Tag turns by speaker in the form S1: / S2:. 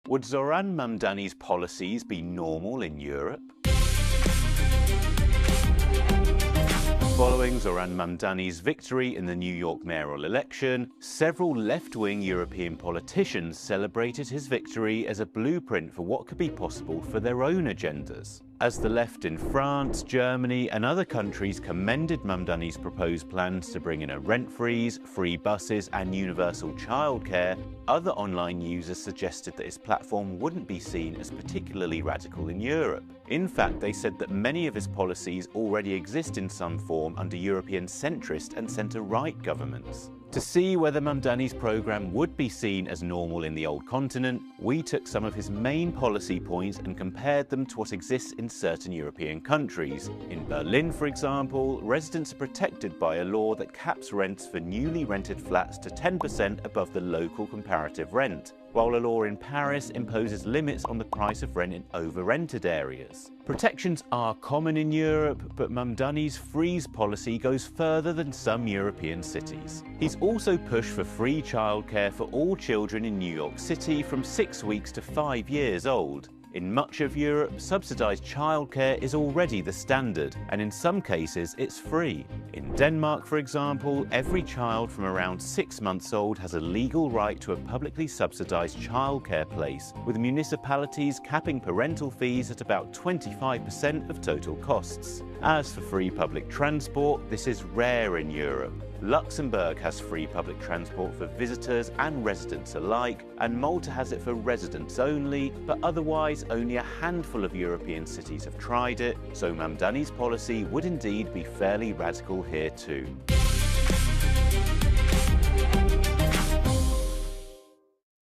S1: Would Zoran Mamdani's policies be normal in Europe? Following Zoran Mamdani's victory in the New York mayoral election, several left-wing European politicians celebrated his victory as a blueprint for what could be possible for their own agendas. As the left in France, Germany and other countries commended Mamdani's proposed plans to bring in a rent freeze, free buses and universal childcare, other online users suggested that his platform wouldn't be seen as particularly radical in Europe. In fact, they said that many of his policies already exist in some form under European centrist and centre-right governments. To see whether Mamdani's programme would be seen as normal in the old continent, we took some of his main policy points and compared them to what exists in certain European countries. In Berlin, for example, residents are protected by a law that caps rents for newly rented flats to 10% above the local comparative rent, while a law in Paris imposes limits on the price of rent in over-rented areas. Protections are common in Europe, but Mamdani's freeze policy goes further than some European cities. He's also pushed for free childcare for all children in New York City from 6 weeks to 5 years old. In much of Europe, subsidised childcare is already the standard, and in some cases it's free. In Denmark, for example, every child from around 6 months old has a legal right to a publicly subsidised childcare place, with municipalities capping parental fees at about 25% of total costs. As for free public transport, this is rare in Europe. Luxembourg has free public transport for visitors and residents alike, and Malta has it for residents only, but otherwise only a handful of European cities have tried it, so Mamdani's policy would indeed be fairly radical here too.